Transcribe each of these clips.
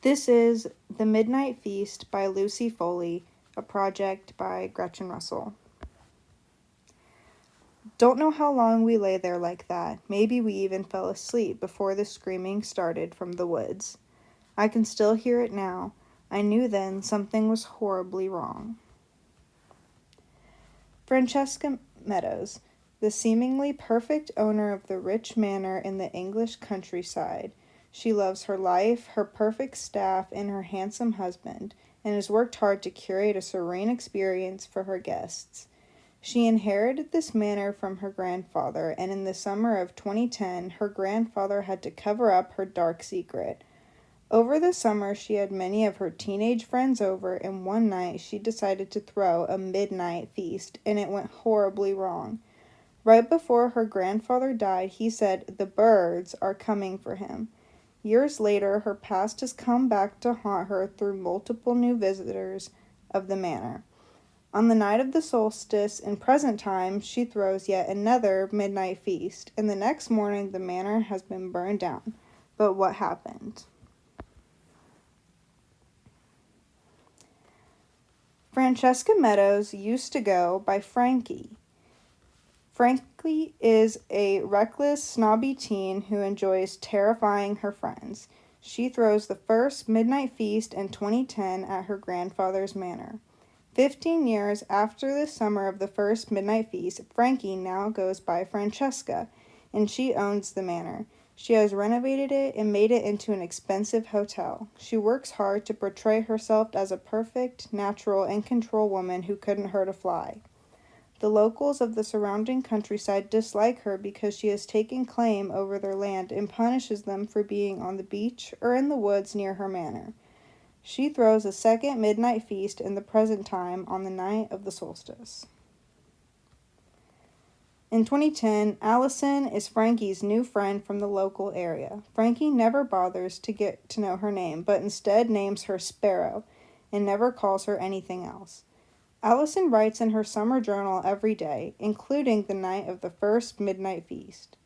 This is The Midnight Feast by Lucy Foley, a project by Gretchen Russell. Don't know how long we lay there like that. Maybe we even fell asleep before the screaming started from the woods. I can still hear it now. I knew then something was horribly wrong. Francesca Meadows, the seemingly perfect owner of the rich manor in the English countryside. She loves her life, her perfect staff, and her handsome husband, and has worked hard to curate a serene experience for her guests. She inherited this manor from her grandfather, and in the summer of 2010, her grandfather had to cover up her dark secret. Over the summer, she had many of her teenage friends over, and one night she decided to throw a midnight feast, and it went horribly wrong. Right before her grandfather died, he said the birds are coming for him. Years later, her past has come back to haunt her through multiple new visitors of the manor. On the night of the solstice, in present time, she throws yet another midnight feast, and the next morning the manor has been burned down. But what happened? Francesca Meadows used to go by Frankie. Frankie is a reckless, snobby teen who enjoys terrifying her friends. She throws the first midnight feast in 2010 at her grandfather's manor. 15 years after the summer of the first midnight feast, Frankie now goes by Francesca, and she owns the manor. She has renovated it and made it into an expensive hotel. She works hard to portray herself as a perfect, natural, and control woman who couldn't hurt a fly. The locals of the surrounding countryside dislike her because she has taken claim over their land and punishes them for being on the beach or in the woods near her manor. She throws a second midnight feast in the present time on the night of the solstice. In 2010, Allison is Frankie's new friend from the local area. Frankie never bothers to get to know her name, but instead names her Sparrow and never calls her anything else. Allison writes in her summer journal every day, including the night of the first midnight feast.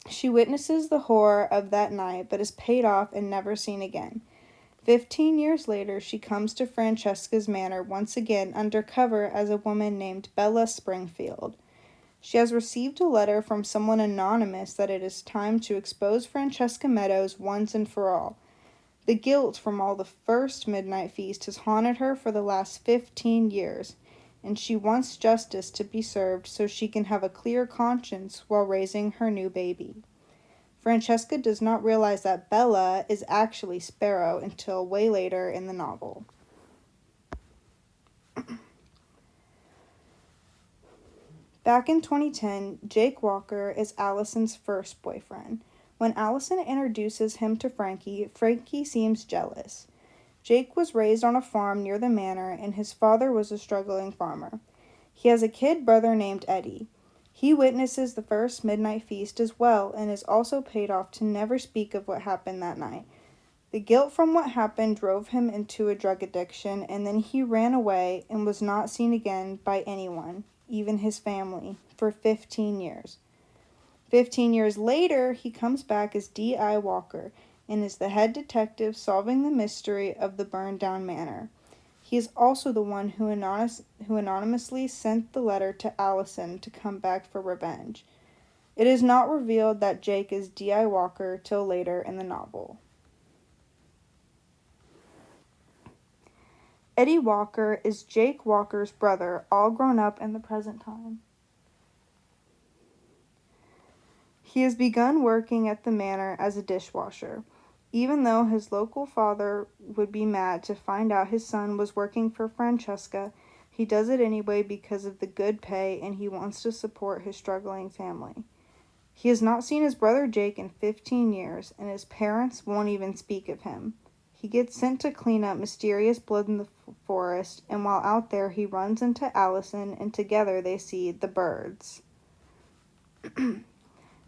She witnesses the horror of that night, but is paid off and never seen again. 15 years later, she comes to Francesca's manor once again undercover as a woman named Bella Springfield. She has received a letter from someone anonymous that it is time to expose Francesca Meadows once and for all. The guilt from all the first midnight feast has haunted her for the last 15 years, and she wants justice to be served so she can have a clear conscience while raising her new baby. Francesca does not realize that Bella is actually Sparrow until way later in the novel. Back in 2010, Jake Walker is Allison's first boyfriend. When Allison introduces him to Frankie, Frankie seems jealous. Jake was raised on a farm near the manor, and his father was a struggling farmer. He has a kid brother named Eddie. He witnesses the first midnight feast as well and is also paid off to never speak of what happened that night. The guilt from what happened drove him into a drug addiction, and then he ran away and was not seen again by anyone, even his family, for 15 years. 15 years later, he comes back as D.I. Walker and is the head detective solving the mystery of the burned-down manor. He is also the one who anonymously sent the letter to Allison to come back for revenge. It is not revealed that Jake is D.I. Walker till later in the novel. Eddie Walker is Jake Walker's brother, all grown up in the present time. He has begun working at the manor as a dishwasher. Even though his local father would be mad to find out his son was working for Francesca, he does it anyway because of the good pay and he wants to support his struggling family. He has not seen his brother Jake in 15 years, and his parents won't even speak of him. He gets sent to clean up mysterious blood in the forest, and while out there he runs into Allison, and together they see the birds.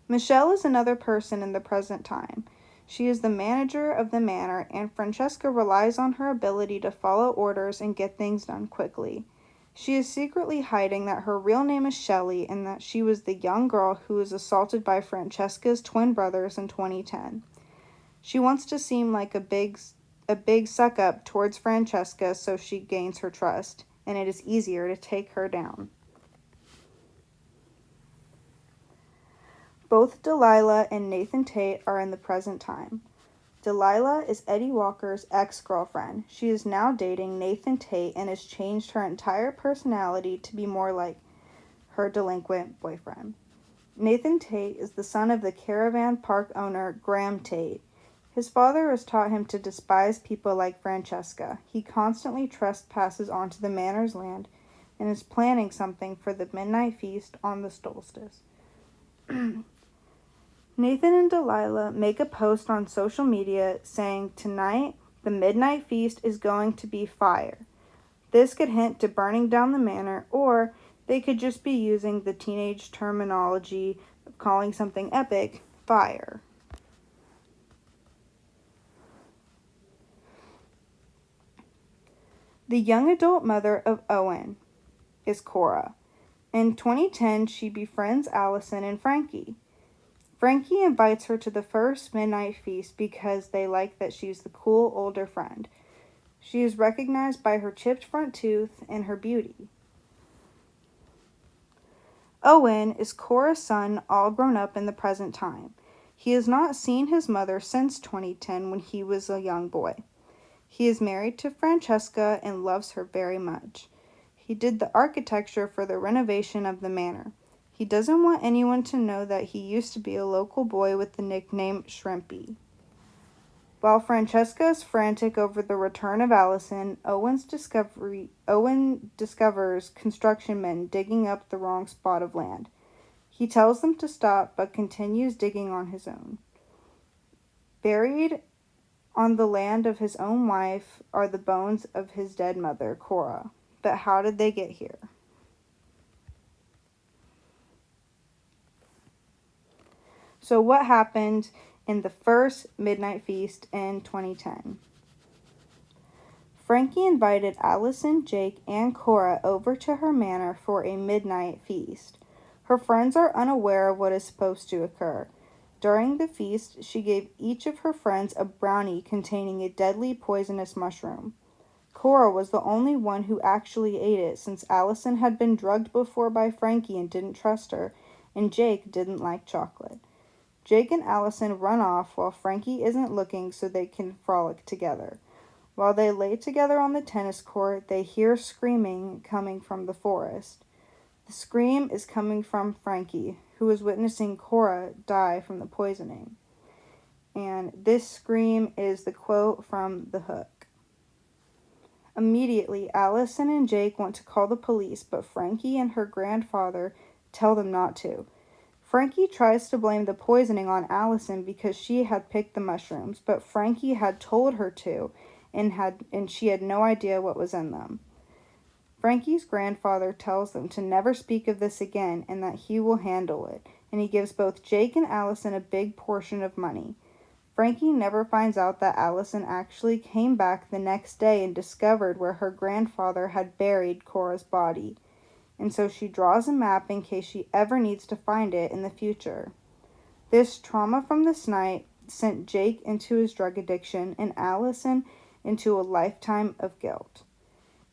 Michelle is another person in the present time. She is the manager of the manor, and Francesca relies on her ability to follow orders and get things done quickly. She is secretly hiding that her real name is Shelley and that she was the young girl who was assaulted by Francesca's twin brothers in 2010. She wants to seem like a big suck up towards Francesca so she gains her trust, and it is easier to take her down. Both Delilah and Nathan Tate are in the present time. Delilah is Eddie Walker's ex-girlfriend. She is now dating Nathan Tate and has changed her entire personality to be more like her delinquent boyfriend. Nathan Tate is the son of the caravan park owner Graham Tate. His father has taught him to despise people like Francesca. He constantly trespasses onto the manor's land and is planning something for the midnight feast on the solstice. Nathan and Delilah make a post on social media saying, "Tonight, the midnight feast is going to be fire." This could hint to burning down the manor, or they could just be using the teenage terminology of calling something epic fire. The young adult mother of Owen is Cora. In 2010, she befriends Allison and Frankie. Frankie invites her to the first midnight feast because they like that she's the cool older friend. She is recognized by her chipped front tooth and her beauty. Owen is Cora's son, all grown up in the present time. He has not seen his mother since 2010 when he was a young boy. He is married to Francesca and loves her very much. He did the architecture for the renovation of the manor. He doesn't want anyone to know that he used to be a local boy with the nickname Shrimpy. While Francesca is frantic over the return of Allison, Owen discovers construction men digging up the wrong spot of land. He tells them to stop, but continues digging on his own. Buried on the land of his own wife are the bones of his dead mother, Cora. But how did they get here? So what happened in the first midnight feast in 2010? Frankie invited Allison, Jake, and Cora over to her manor for a midnight feast. Her friends are unaware of what is supposed to occur. During the feast, she gave each of her friends a brownie containing a deadly poisonous mushroom. Cora was the only one who actually ate it since Allison had been drugged before by Frankie and didn't trust her, and Jake didn't like chocolate. Jake and Allison run off while Frankie isn't looking so they can frolic together. While they lay together on the tennis court, they hear screaming coming from the forest. The scream is coming from Frankie, who is witnessing Cora die from the poisoning. And this scream is the quote from The Hook. Immediately, Allison and Jake want to call the police, but Frankie and her grandfather tell them not to. Frankie tries to blame the poisoning on Allison because she had picked the mushrooms, but Frankie had told her to, and she had no idea what was in them. Frankie's grandfather tells them to never speak of this again and that he will handle it, and he gives both Jake and Allison a big portion of money. Frankie never finds out that Allison actually came back the next day and discovered where her grandfather had buried Cora's body, and so she draws a map in case she ever needs to find it in the future. This trauma from this night sent Jake into his drug addiction and Allison into a lifetime of guilt.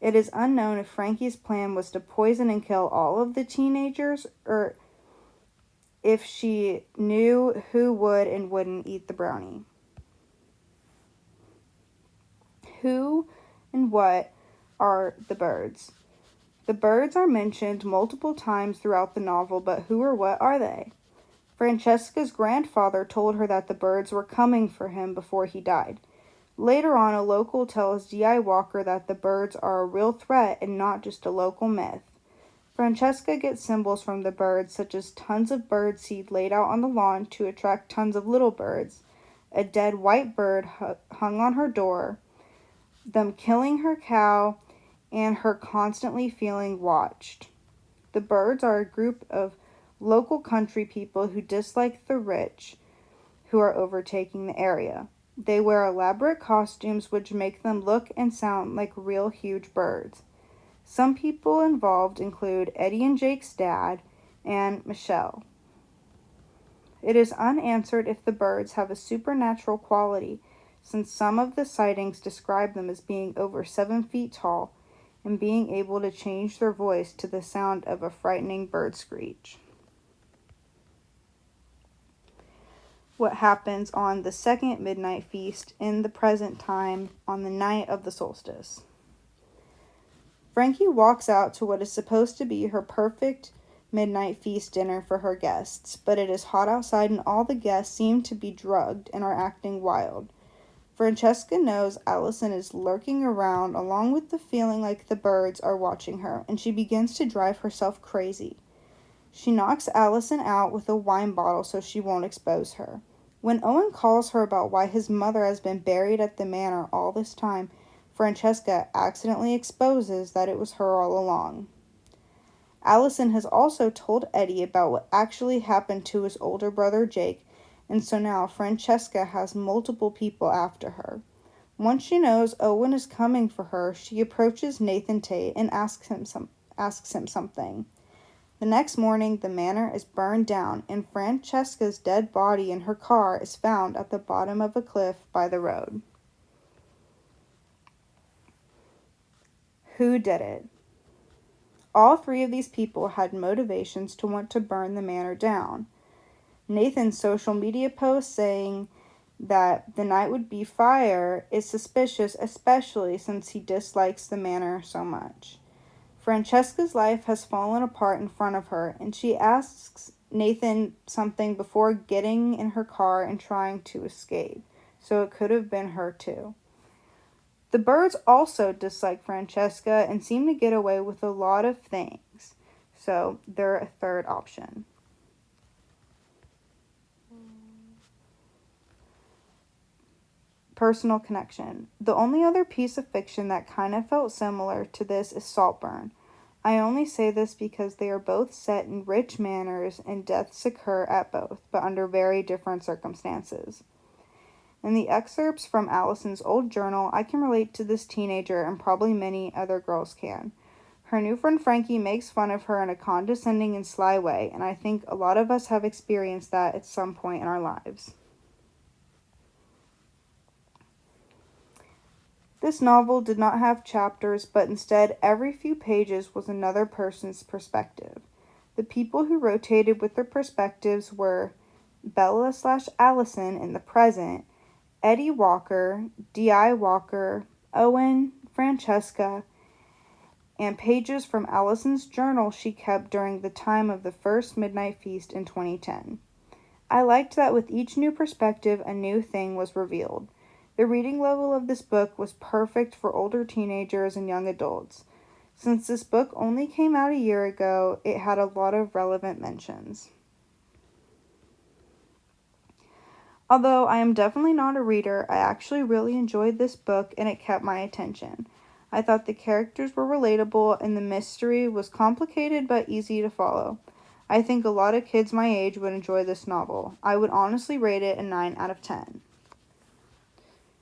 It is unknown if Frankie's plan was to poison and kill all of the teenagers, or if she knew who would and wouldn't eat the brownie. Who and what are the birds? The birds are mentioned multiple times throughout the novel, but who or what are they? Francesca's grandfather told her that the birds were coming for him before he died. Later on, a local tells D.I. Walker that the birds are a real threat and not just a local myth. Francesca gets symbols from the birds, such as tons of bird seed laid out on the lawn to attract tons of little birds, a dead white bird hung on her door, them killing her cow, and her constantly feeling watched. The birds are a group of local country people who dislike the rich who are overtaking the area. They wear elaborate costumes which make them look and sound like real huge birds. Some people involved include Eddie and Jake's dad and Michelle. It is unanswered if the birds have a supernatural quality, since some of the sightings describe them as being over 7 feet tall and being able to change their voice to the sound of a frightening bird screech. What happens on the second midnight feast in the present time on the night of the solstice? Frankie walks out to what is supposed to be her perfect midnight feast dinner for her guests, but it is hot outside and all the guests seem to be drugged and are acting wild. Francesca knows Allison is lurking around along with the feeling like the birds are watching her, and she begins to drive herself crazy. She knocks Allison out with a wine bottle so she won't expose her. When Owen calls her about why his mother has been buried at the manor all this time, Francesca accidentally exposes that it was her all along. Allison has also told Eddie about what actually happened to his older brother Jake, and so now Francesca has multiple people after her. Once she knows Owen is coming for her, she approaches Nathan Tate and asks him something. The next morning, the manor is burned down, and Francesca's dead body in her car is found at the bottom of a cliff by the road. Who did it? All three of these people had motivations to want to burn the manor down. Nathan's social media post saying that the night would be fire is suspicious, especially since he dislikes the manor so much. Francesca's life has fallen apart in front of her, and she asks Nathan something before getting in her car and trying to escape, so it could have been her too. The birds also dislike Francesca and seem to get away with a lot of things, so they're a third option. Personal connection. The only other piece of fiction that kind of felt similar to this is Saltburn. I only say this because they are both set in rich manors and deaths occur at both, but under very different circumstances. In the excerpts from Allison's old journal, I can relate to this teenager and probably many other girls can. Her new friend Frankie makes fun of her in a condescending and sly way, and I think a lot of us have experienced that at some point in our lives. This novel did not have chapters, but instead every few pages was another person's perspective. The people who rotated with their perspectives were Bella/Allison in the present, Eddie Walker, D.I. Walker, Owen, Francesca, and pages from Allison's journal she kept during the time of the first Midnight Feast in 2010. I liked that with each new perspective, a new thing was revealed. The reading level of this book was perfect for older teenagers and young adults. Since this book only came out a year ago, it had a lot of relevant mentions. Although I am definitely not a reader, I actually really enjoyed this book and it kept my attention. I thought the characters were relatable and the mystery was complicated but easy to follow. I think a lot of kids my age would enjoy this novel. I would honestly rate it a 9 out of 10.